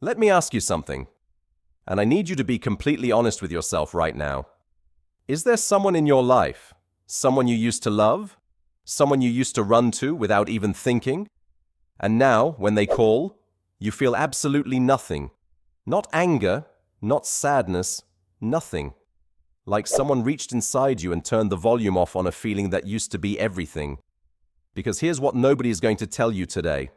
Let me ask you something, and I need you to be completely honest with yourself right now. Is there someone in your life, someone you used to love, someone you used to run to without even thinking, and now, when they call, you feel absolutely nothing? Not anger, not sadness, nothing. Like someone reached inside you and turned the volume off on a feeling that used to be everything. Because here's what nobody is going to tell you today.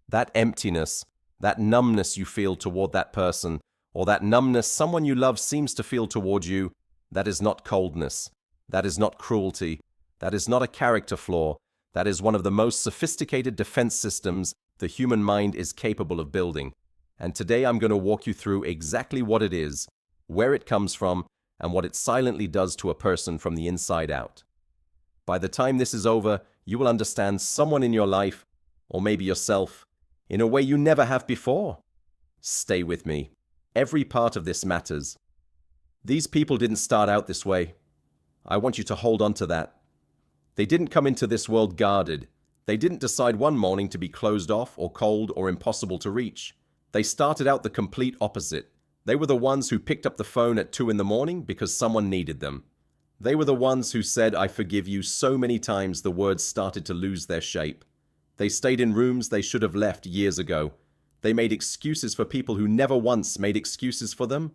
That emptiness, that numbness you feel toward that person, or that numbness someone you love seems to feel toward you, that is not coldness. That is not cruelty. That is not a character flaw. That is one of the most sophisticated defense systems the human mind is capable of building. And today I'm going to walk you through exactly what it is, where it comes from, and what it silently does to a person from the inside out. By the time this is over, you will understand someone in your life, or maybe yourself, in a way you never have before. Stay with me. Every part of this matters. These people didn't start out this way. I want you to hold on to that. They didn't come into this world guarded. They didn't decide one morning to be closed off or cold or impossible to reach. They started out the complete opposite. They were the ones who picked up the phone at 2 in the morning because someone needed them. They were the ones who said, "I forgive you," so many times the words started to lose their shape. They stayed in rooms they should have left years ago. They made excuses for people who never once made excuses for them.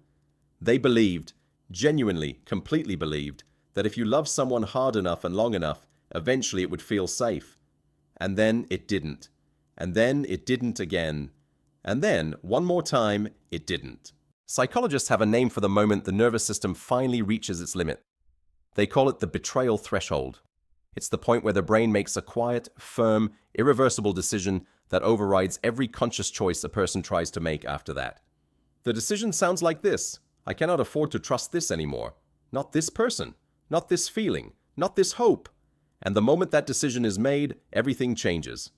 They believed, genuinely, completely believed, that if you loved someone hard enough and long enough, eventually it would feel safe. And then it didn't. And then it didn't again. And then, one more time, it didn't. Psychologists have a name for the moment the nervous system finally reaches its limit. They call it the betrayal threshold. It's the point where the brain makes a quiet, firm, irreversible decision that overrides every conscious choice a person tries to make after that. The decision sounds like this: I cannot afford to trust this anymore. Not this person. Not this feeling. Not this hope. And the moment that decision is made, everything changes.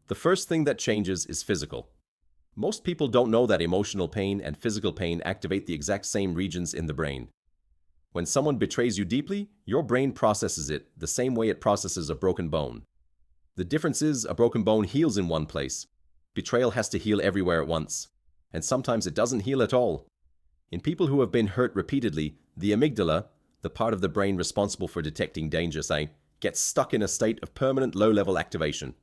The first thing that changes is physical. Most people don't know that emotional pain and physical pain activate the exact same regions in the brain. When someone betrays you deeply, your brain processes it the same way it processes a broken bone. The difference is a broken bone heals in one place. Betrayal has to heal everywhere at once. And sometimes it doesn't heal at all. In people who have been hurt repeatedly, the amygdala, the part of the brain responsible for detecting danger, gets stuck in a state of permanent low-level activation.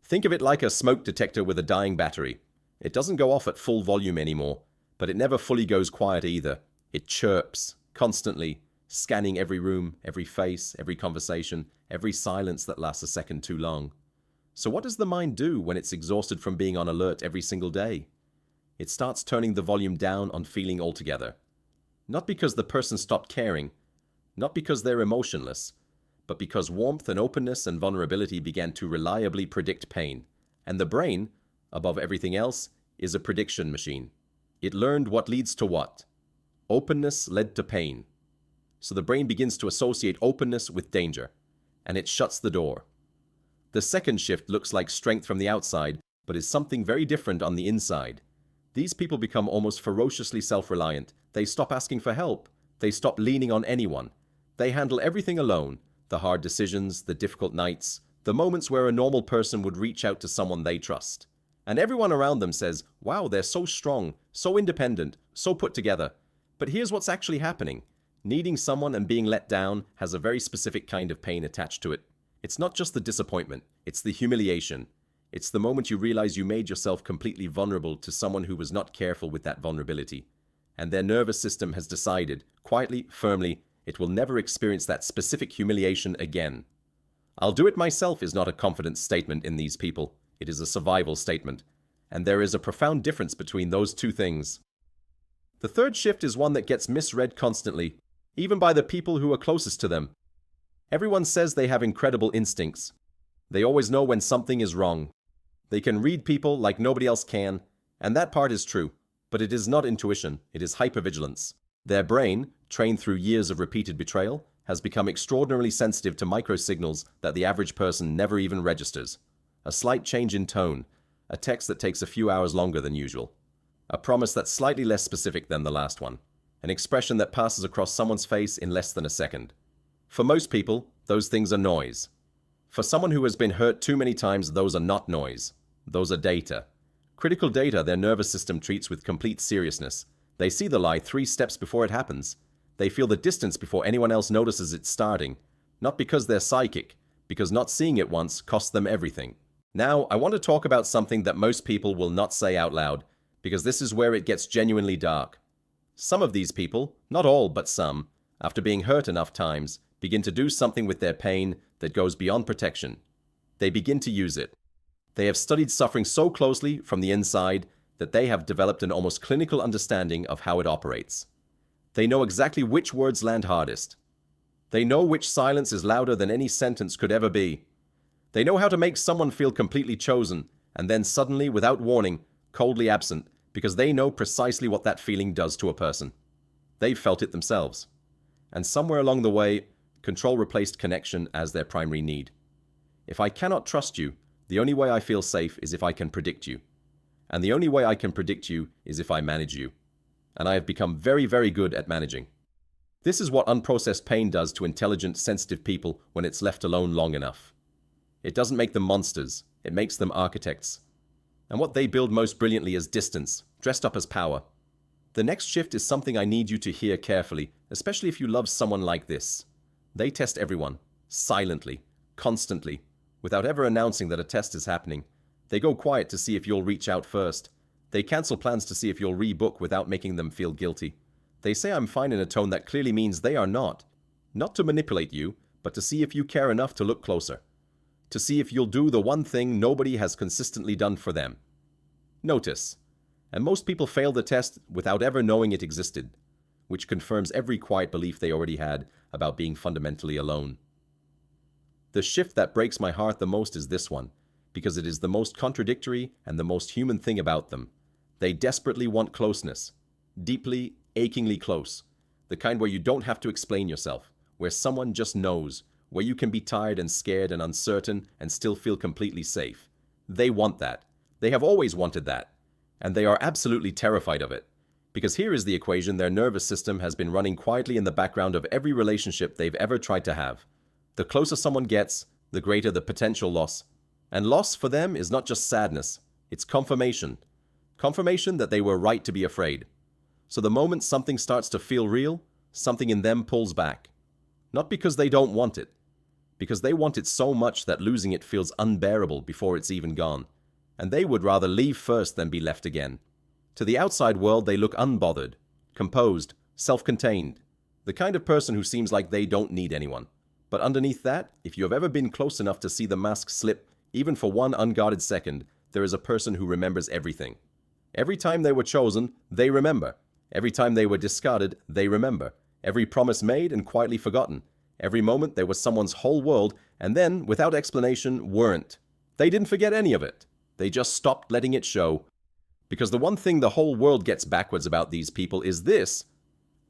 Think of it like a smoke detector with a dying battery. It doesn't go off at full volume anymore, but it never fully goes quiet either. It chirps, constantly, scanning every room, every face, every conversation, every silence that lasts a second too long. So what does the mind do when it's exhausted from being on alert every single day? It starts turning the volume down on feeling altogether. Not because the person stopped caring, not because they're emotionless, but because warmth and openness and vulnerability began to reliably predict pain. And the brain, above everything else, is a prediction machine. It learned what leads to what. Openness led to pain. So the brain begins to associate openness with danger, and it shuts the door. The second shift looks like strength from the outside, but is something very different on the inside. These people become almost ferociously self-reliant. They stop asking for help. They stop leaning on anyone. They handle everything alone. The hard decisions, the difficult nights, the moments where a normal person would reach out to someone they trust. And everyone around them says, "Wow, they're so strong, so independent, so put together." But here's what's actually happening. Needing someone and being let down has a very specific kind of pain attached to it. It's not just the disappointment, it's the humiliation. It's the moment you realize you made yourself completely vulnerable to someone who was not careful with that vulnerability. And their nervous system has decided, quietly, firmly, it will never experience that specific humiliation again. "I'll do it myself" is not a confident statement in these people. It is a survival statement. And there is a profound difference between those two things. The third shift is one that gets misread constantly, even by the people who are closest to them. Everyone says they have incredible instincts. They always know when something is wrong. They can read people like nobody else can, and that part is true. But it is not intuition, it is hypervigilance. Their brain, trained through years of repeated betrayal, has become extraordinarily sensitive to microsignals that the average person never even registers. A slight change in tone, a text that takes a few hours longer than usual, a promise that's slightly less specific than the last one, an expression that passes across someone's face in less than a second. For most people, those things are noise. For someone who has been hurt too many times, those are not noise. Those are data. Critical data their nervous system treats with complete seriousness. They see the lie 3 steps before it happens. They feel the distance before anyone else notices it starting. Not because they're psychic, because not seeing it once costs them everything. Now, I want to talk about something that most people will not say out loud, because this is where it gets genuinely dark. Some of these people, not all but some, after being hurt enough times, begin to do something with their pain that goes beyond protection. They begin to use it. They have studied suffering so closely from the inside that they have developed an almost clinical understanding of how it operates. They know exactly which words land hardest. They know which silence is louder than any sentence could ever be. They know how to make someone feel completely chosen, and then suddenly, without warning, coldly absent, because they know precisely what that feeling does to a person. They've felt it themselves. And somewhere along the way, control replaced connection as their primary need. If I cannot trust you, the only way I feel safe is if I can predict you. And the only way I can predict you is if I manage you. And I have become very, very good at managing. This is what unprocessed pain does to intelligent, sensitive people when it's left alone long enough. It doesn't make them monsters, it makes them architects. And what they build most brilliantly is distance, dressed up as power. The next shift is something I need you to hear carefully, especially if you love someone like this. They test everyone, silently, constantly, without ever announcing that a test is happening. They go quiet to see if you'll reach out first. They cancel plans to see if you'll rebook without making them feel guilty. They say I'm fine in a tone that clearly means they are not. Not to manipulate you, but to see if you care enough to look closer. To see if you'll do the one thing nobody has consistently done for them. Notice. And most people fail the test without ever knowing it existed, which confirms every quiet belief they already had about being fundamentally alone. The shift that breaks my heart the most is this one, because it is the most contradictory and the most human thing about them. They desperately want closeness. Deeply, achingly close. The kind where you don't have to explain yourself, where someone just knows, where you can be tired and scared and uncertain and still feel completely safe. They want that. They have always wanted that. And they are absolutely terrified of it. Because here is the equation their nervous system has been running quietly in the background of every relationship they've ever tried to have. The closer someone gets, the greater the potential loss. And loss for them is not just sadness, it's confirmation. Confirmation that they were right to be afraid. So the moment something starts to feel real, something in them pulls back. Not because they don't want it, because they want it so much that losing it feels unbearable before it's even gone. And they would rather leave first than be left again. To the outside world, they look unbothered, composed, self-contained, the kind of person who seems like they don't need anyone. But underneath that, if you have ever been close enough to see the mask slip, even for one unguarded second, there is a person who remembers everything. Every time they were chosen, they remember. Every time they were discarded, they remember. Every promise made and quietly forgotten. Every moment there was someone's whole world, and then, without explanation, weren't. They didn't forget any of it. They just stopped letting it show. Because the one thing the whole world gets backwards about these people is this.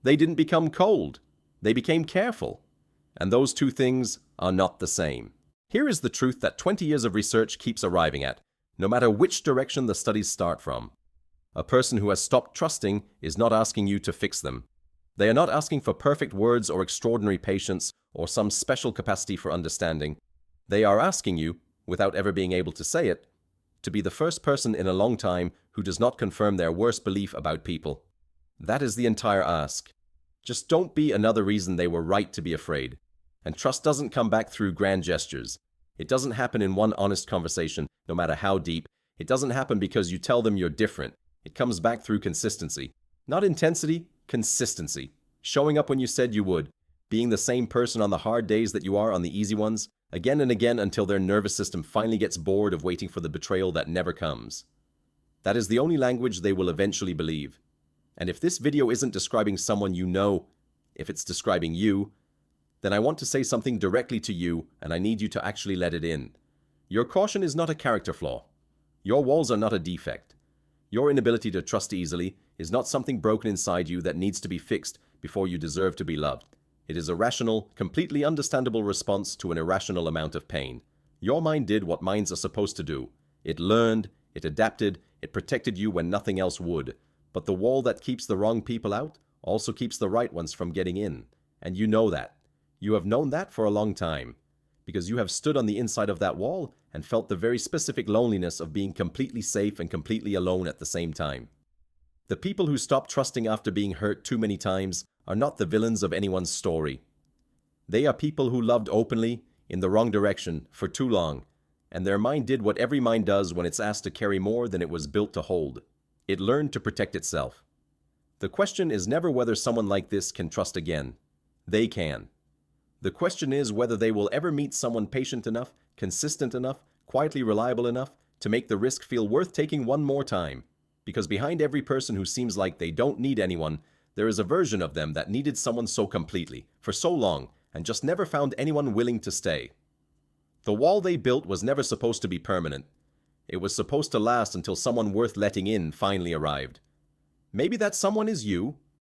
They didn't become cold. They became careful. And those two things are not the same. Here is the truth that 20 years of research keeps arriving at, no matter which direction the studies start from. A person who has stopped trusting is not asking you to fix them. They are not asking for perfect words or extraordinary patience or some special capacity for understanding. They are asking you, without ever being able to say it, to be the first person in a long time who does not confirm their worst belief about people. That is the entire ask. Just don't be another reason they were right to be afraid. And trust doesn't come back through grand gestures. It doesn't happen in one honest conversation, no matter how deep. It doesn't happen because you tell them you're different. It comes back through consistency. Not intensity, consistency. Showing up when you said you would. Being the same person on the hard days that you are on the easy ones. Again and again until their nervous system finally gets bored of waiting for the betrayal that never comes. That is the only language they will eventually believe. And if this video isn't describing someone you know, if it's describing you, then I want to say something directly to you, and I need you to actually let it in. Your caution is not a character flaw. Your walls are not a defect. Your inability to trust easily is not something broken inside you that needs to be fixed before you deserve to be loved. It is a rational, completely understandable response to an irrational amount of pain. Your mind did what minds are supposed to do. It learned, it adapted, it protected you when nothing else would. But the wall that keeps the wrong people out also keeps the right ones from getting in. And you know that. You have known that for a long time. because you have stood on the inside of that wall and felt the very specific loneliness of being completely safe and completely alone at the same time. The people who stop trusting after being hurt too many times are not the villains of anyone's story. They are people who loved openly, in the wrong direction, for too long, and their mind did what every mind does when it's asked to carry more than it was built to hold. It learned to protect itself. The question is never whether someone like this can trust again. They can. The question is whether they will ever meet someone patient enough, consistent enough, quietly reliable enough to make the risk feel worth taking one more time. Because behind every person who seems like they don't need anyone, there is a version of them that needed someone so completely, for so long, and just never found anyone willing to stay. The wall they built was never supposed to be permanent. It was supposed to last until someone worth letting in finally arrived. Maybe that someone is you,